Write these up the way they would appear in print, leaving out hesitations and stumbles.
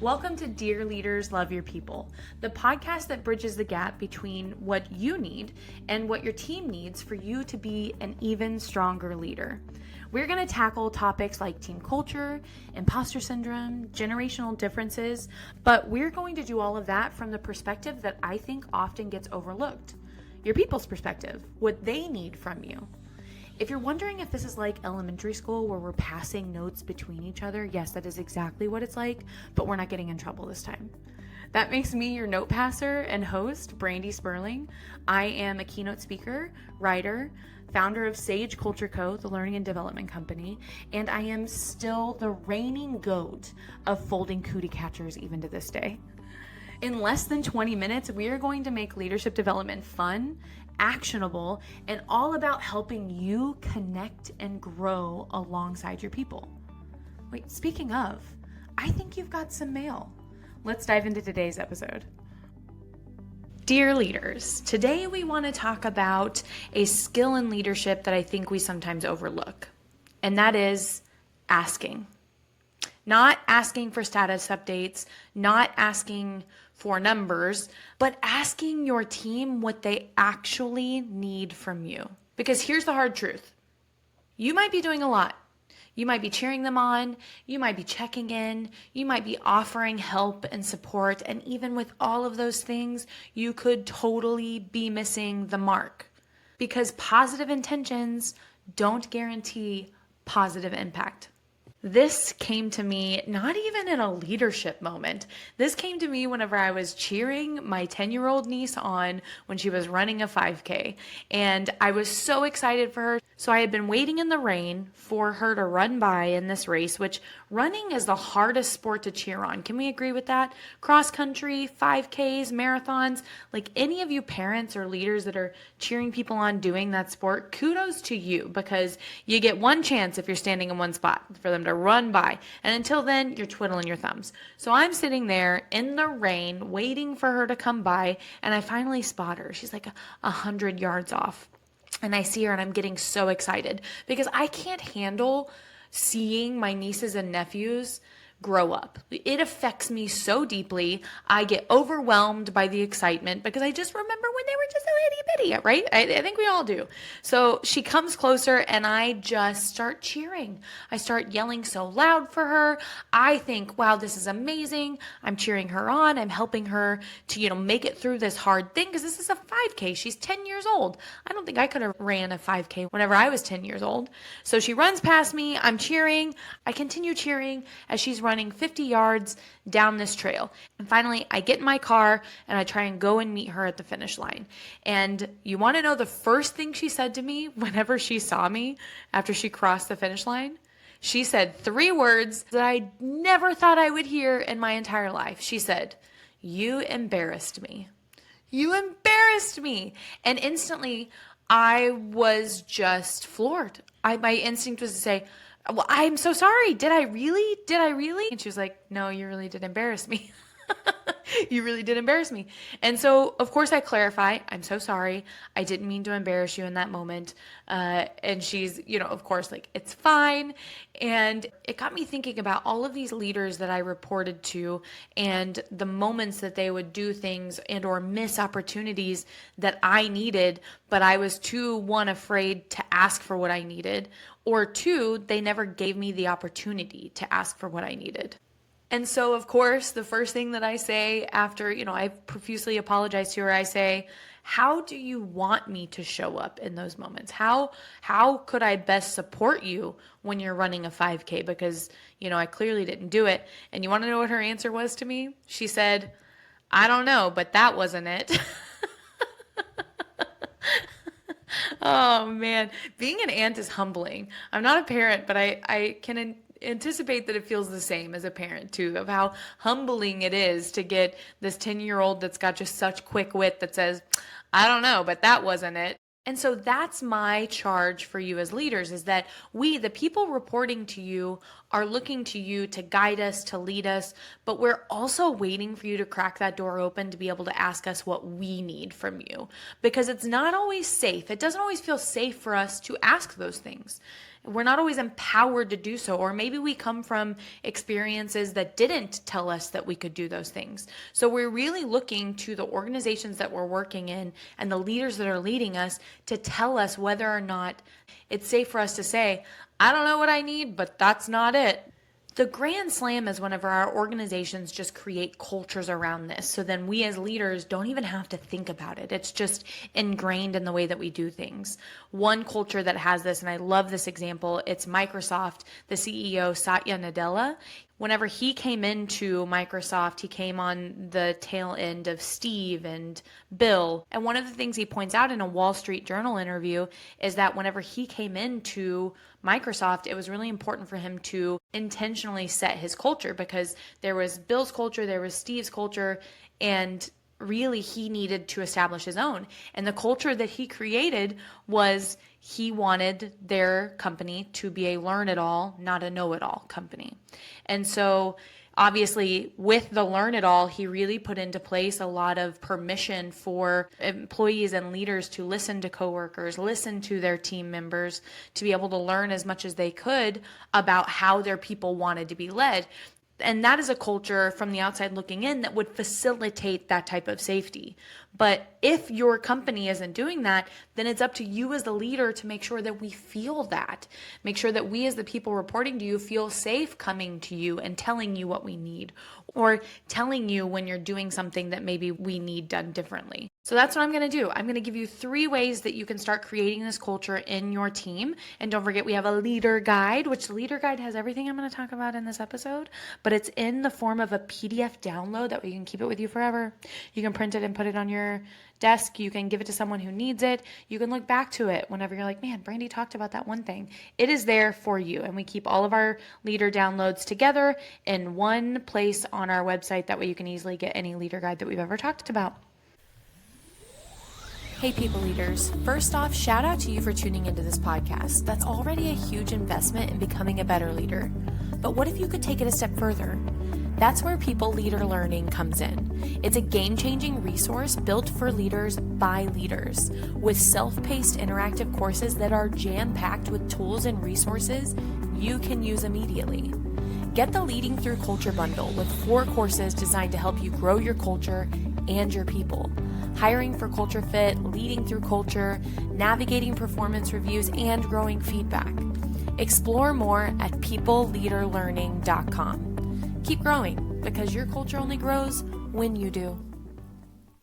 Welcome to Dear Leaders, Love Your People, the podcast that bridges the gap between what you need and what your team needs for you to be an even stronger leader. We're going to tackle topics like team culture, imposter syndrome, generational differences, but we're going to do all of that from the perspective that I think often gets overlooked. Your people's perspective, what they need from you. If you're wondering if this is like elementary school where we're passing notes between each other, yes, that is exactly what it's like, but we're not getting in trouble this time. That makes me your note passer and host, Brandi Sperling. I am a keynote speaker, writer, founder of Sage Culture Co., the learning and development company, and I am still the reigning goat of folding cootie catchers even to this day. In less than 20 minutes, we are going to make leadership development fun, actionable, and all about helping you connect and grow alongside your people. Wait, speaking of, I think you've got some mail. Let's dive into today's episode. Dear leaders, today we want to talk about a skill in leadership that I think we sometimes overlook, and that is asking. Not asking for status updates, not asking for numbers, but asking your team what they actually need from you. Because here's the hard truth. You might be doing a lot. You might be cheering them on. You might be checking in. You might be offering help and support. And even with all of those things, you could totally be missing the mark. Because positive intentions don't guarantee positive impact. This came to me not even in a leadership moment. This came to me whenever I was cheering my 10-year-old niece on when she was running a 5K. And I was so excited for her. So I had been waiting in the rain for her to run by in this race, which running is the hardest sport to cheer on. Can we agree with that? Cross country, 5Ks, marathons, like any of you parents or leaders that are cheering people on doing that sport, kudos to you, because you get one chance if you're standing in one spot for them to run by. And until then, you're twiddling your thumbs. So I'm sitting there in the rain waiting for her to come by, and I finally spot her. She's like 100 yards off. And I see her and I'm getting so excited because I can't handle seeing my nieces and nephews grow up. It affects me so deeply. I get overwhelmed by the excitement because I just remember when they were just so itty bitty, right? I think we all do. So she comes closer and I just start cheering. I start yelling so loud for her. I think, wow, this is amazing. I'm cheering her on. I'm helping her to, make it through this hard thing because this is a 5K. She's 10 years old. I don't think I could have ran a 5K whenever I was 10 years old. So she runs past me. I'm cheering. I continue cheering as she's running 50 yards down this trail. And finally, I get in my car and I try and go and meet her at the finish line. And you want to know the first thing she said to me whenever she saw me after she crossed the finish line? She said 3 words that I never thought I would hear in my entire life. She said, "You embarrassed me. You embarrassed me." And instantly, I was just floored. My instinct was to say, "Well, I'm so sorry. Did I really? And she was like, "No, you really did embarrass me." You really did embarrass me. And so, of course, I clarify, "I'm so sorry. I didn't mean to embarrass you in that moment." And she's, of course, like, "It's fine." And it got me thinking about all of these leaders that I reported to and the moments that they would do things and or miss opportunities that I needed, but I was too, 1, afraid to ask for what I needed, or 2, they never gave me the opportunity to ask for what I needed. And so, of course, the first thing that I say after, I profusely apologize to her, I say, "How do you want me to show up in those moments? How could I best support you when you're running a 5K? Because, I clearly didn't do it." And you want to know what her answer was to me? She said, "I don't know, but that wasn't it." Oh man, being an aunt is humbling. I'm not a parent, but I can anticipate that it feels the same as a parent too, of how humbling it is to get this 10-year-old that's got just such quick wit that says, "I don't know, but that wasn't it." And so that's my charge for you as leaders, is that we, the people reporting to you, are looking to you to guide us, to lead us, but we're also waiting for you to crack that door open to be able to ask us what we need from you, because it's not always safe. It doesn't always feel safe for us to ask those things. We're not always empowered to do so, or maybe we come from experiences that didn't tell us that we could do those things. So we're really looking to the organizations that we're working in and the leaders that are leading us to tell us whether or not it's safe for us to say, I don't know what I need, but that's not it. The Grand Slam is whenever our organizations just create cultures around this. So then we as leaders don't even have to think about it. It's just ingrained in the way that we do things. One culture that has this, and I love this example, it's Microsoft, the CEO, Satya Nadella. Whenever he came into Microsoft, he came on the tail end of Steve and Bill. And one of the things he points out in a Wall Street Journal interview is that whenever he came into Microsoft, it was really important for him to intentionally set his culture, because there was Bill's culture, there was Steve's culture, and really he needed to establish his own. And the culture that he created was he wanted their company to be a learn-it-all, not a know-it-all company. And so obviously with the learn-it-all, he really put into place a lot of permission for employees and leaders to listen to coworkers, listen to their team members, to be able to learn as much as they could about how their people wanted to be led. And that is a culture from the outside looking in that would facilitate that type of safety. But if your company isn't doing that, then it's up to you as the leader to make sure that we feel that. Make sure that we as the people reporting to you feel safe coming to you and telling you what we need, or telling you when you're doing something that maybe we need done differently. So that's what I'm going to do. I'm going to give you 3 ways that you can start creating this culture in your team. And don't forget, we have a leader guide, which the leader guide has everything I'm going to talk about in this episode, but it's in the form of a PDF download. That way you can keep it with you forever. You can print it and put it on your desk. You can give it to someone who needs it. You can look back to it whenever you're like, man, Brandi talked about that one thing. It is there for you. And we keep all of our leader downloads together in one place on our website. That way you can easily get any leader guide that we've ever talked about. Hey, people leaders. First off, shout out to you for tuning into this podcast. That's already a huge investment in becoming a better leader. But what if you could take it a step further? That's where People Leader Learning comes in. It's a game-changing resource built for leaders by leaders, with self-paced interactive courses that are jam-packed with tools and resources you can use immediately. Get the Leading Through Culture bundle with 4 courses designed to help you grow your culture and your people. Hiring for culture fit, leading through culture, navigating performance reviews, and growing feedback. Explore more at peopleleaderlearning.com. Keep growing, because your culture only grows when you do.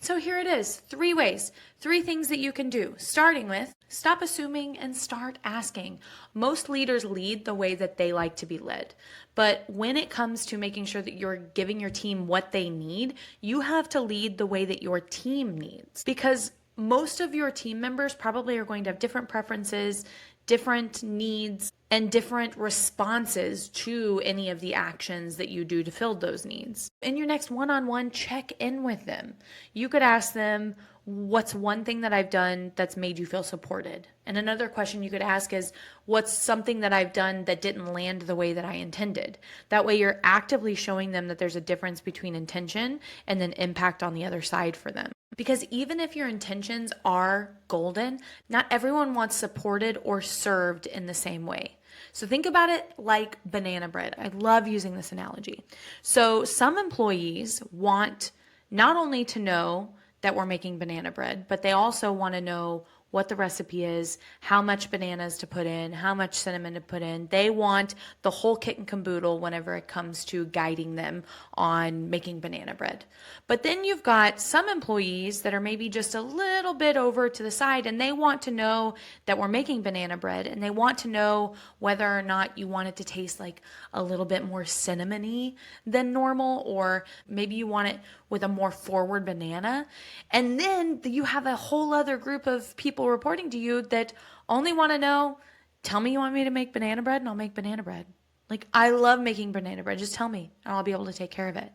So here it is, 3 ways, 3 things that you can do, starting with stop assuming and start asking. Most leaders lead the way that they like to be led. But when it comes to making sure that you're giving your team what they need, you have to lead the way that your team needs. Because most of your team members probably are going to have different preferences, different needs, and different responses to any of the actions that you do to fill those needs. In your next one-on-one, check in with them. You could ask them, what's one thing that I've done that's made you feel supported? And another question you could ask is, what's something that I've done that didn't land the way that I intended? That way you're actively showing them that there's a difference between intention and then impact on the other side for them. Because even if your intentions are golden, not everyone wants supported or served in the same way. So think about it like banana bread. I love using this analogy. So some employees want not only to know that we're making banana bread, but they also want to know what the recipe is, how much bananas to put in, how much cinnamon to put in. They want the whole kit and caboodle whenever it comes to guiding them on making banana bread. But then you've got some employees that are maybe just a little bit over to the side, and they want to know that we're making banana bread, and they want to know whether or not you want it to taste like a little bit more cinnamony than normal, or maybe you want it with a more forward banana. And then you have a whole other group of people reporting to you that only want to know, tell me you want me to make banana bread and I'll make banana bread. Like, I love making banana bread. Just tell me and I'll be able to take care of it.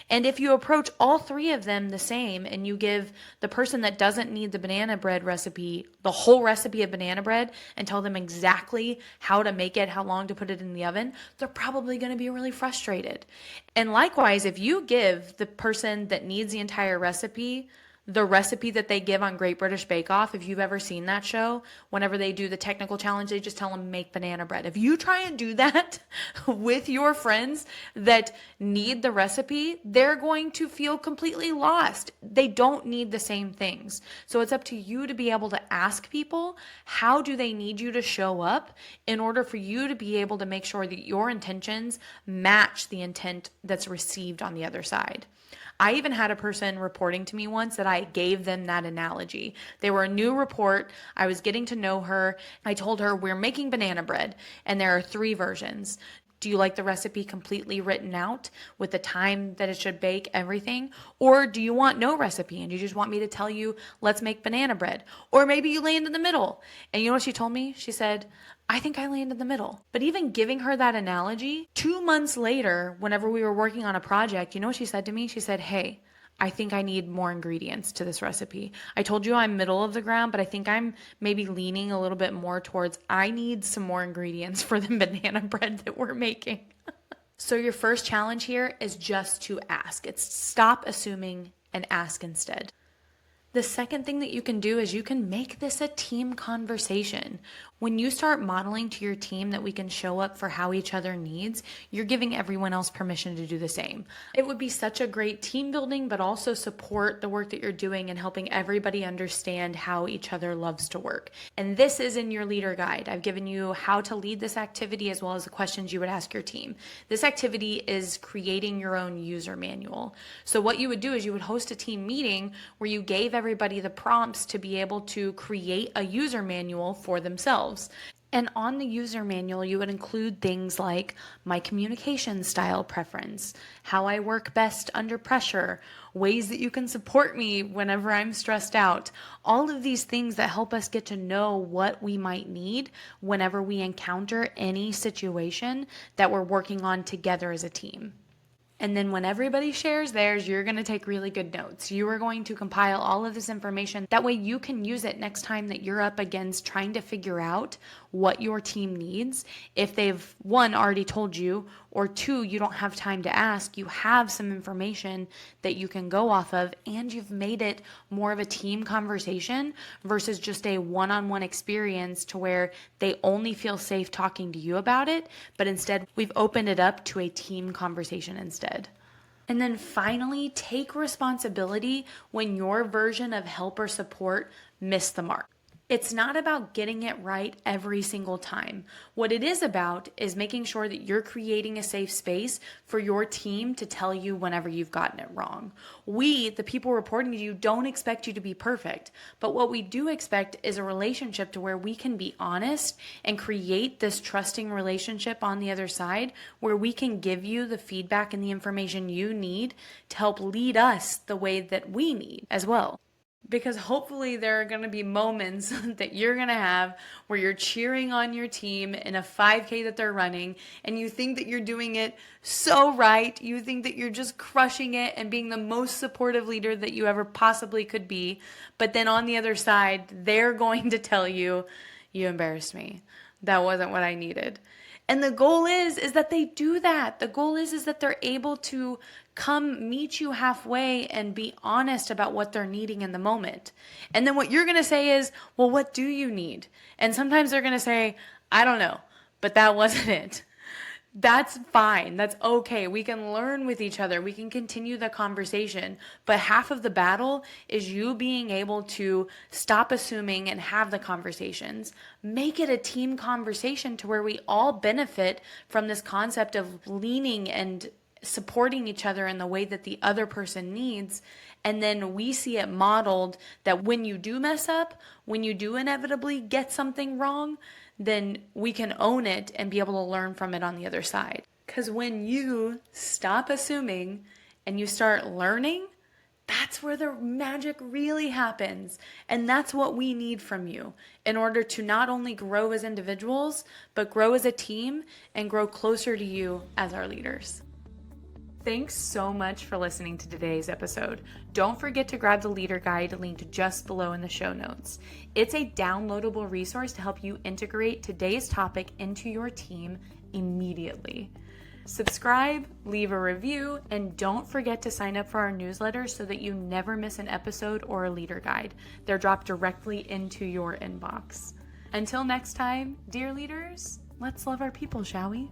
And if you approach all three of them the same and you give the person that doesn't need the banana bread recipe the whole recipe of banana bread and tell them exactly how to make it, how long to put it in the oven, they're probably going to be really frustrated. And likewise, if you give the person that needs the entire recipe the recipe that they give on Great British Bake Off, if you've ever seen that show, whenever they do the technical challenge, they just tell them make banana bread. If you try and do that with your friends that need the recipe, they're going to feel completely lost. They don't need the same things. So it's up to you to be able to ask people, how do they need you to show up in order for you to be able to make sure that your intentions match the intent that's received on the other side. I even had a person reporting to me once that I gave them that analogy. They were a new report. I was getting to know her. I told her, we're making banana bread and there are 3 versions. Do you like the recipe completely written out with the time that it should bake, everything? Or do you want no recipe and you just want me to tell you, let's make banana bread? Or maybe you land in the middle. And you know what she told me? She said, I think I land in the middle. But even giving her that analogy, 2 months later, whenever we were working on a project, you know what she said to me? She said, hey, I think I need more ingredients to this recipe. I told you I'm middle of the ground, but I think I'm maybe leaning a little bit more towards I need some more ingredients for the banana bread that we're making. So your first challenge here is just to ask. It's stop assuming and ask instead. The second thing that you can do is you can make this a team conversation. When you start modeling to your team that we can show up for how each other needs, you're giving everyone else permission to do the same. It would be such a great team building, but also support the work that you're doing and helping everybody understand how each other loves to work. And this is in your leader guide. I've given you how to lead this activity as well as the questions you would ask your team. This activity is creating your own user manual. So what you would do is you would host a team meeting where you gave everybody the prompts to be able to create a user manual for themselves. And on the user manual, you would include things like my communication style preference, how I work best under pressure, ways that you can support me whenever I'm stressed out, all of these things that help us get to know what we might need whenever we encounter any situation that we're working on together as a team. And then when everybody shares theirs, you're going to take really good notes. You are going to compile all of this information. That way you can use it next time that you're up against trying to figure out what your team needs. If they've, 1, already told you, or 2, you don't have time to ask, you have some information that you can go off of, and you've made it more of a team conversation versus just a one-on-one experience to where they only feel safe talking to you about it, but instead we've opened it up to a team conversation instead. And then finally, take responsibility when your version of help or support missed the mark. It's not about getting it right every single time. What it is about is making sure that you're creating a safe space for your team to tell you whenever you've gotten it wrong. We, the people reporting to you, don't expect you to be perfect. But what we do expect is a relationship to where we can be honest and create this trusting relationship on the other side where we can give you the feedback and the information you need to help lead us the way that we need as well. Because hopefully there are going to be moments that you're going to have where you're cheering on your team in a 5K that they're running and you think that you're doing it so right. You think that you're just crushing it and being the most supportive leader that you ever possibly could be. But then on the other side, they're going to tell you, you embarrassed me. That wasn't what I needed. And the goal is that they do that. The goal is that they're able to come meet you halfway and be honest about what they're needing in the moment. And then what you're going to say is, well, what do you need? And sometimes they're going to say, I don't know, but that wasn't it. That's fine. That's okay. We can learn with each other. We can continue the conversation. But half of the battle is you being able to stop assuming and have the conversations. Make it a team conversation to where we all benefit from this concept of leaning and supporting each other in the way that the other person needs. And then we see it modeled that when you do mess up, when you do inevitably get something wrong, then we can own it and be able to learn from it on the other side. Because when you stop assuming and you start learning, That's where the magic really happens. And that's what we need from you in order to not only grow as individuals, but grow as a team and grow closer to you as our leaders. Thanks so much for listening to today's episode. Don't forget to grab the leader guide linked just below in the show notes. It's a downloadable resource to help you integrate today's topic into your team immediately. Subscribe, leave a review, and don't forget to sign up for our newsletter so that you never miss an episode or a leader guide. They're dropped directly into your inbox. Until next time, dear leaders, let's love our people, shall we?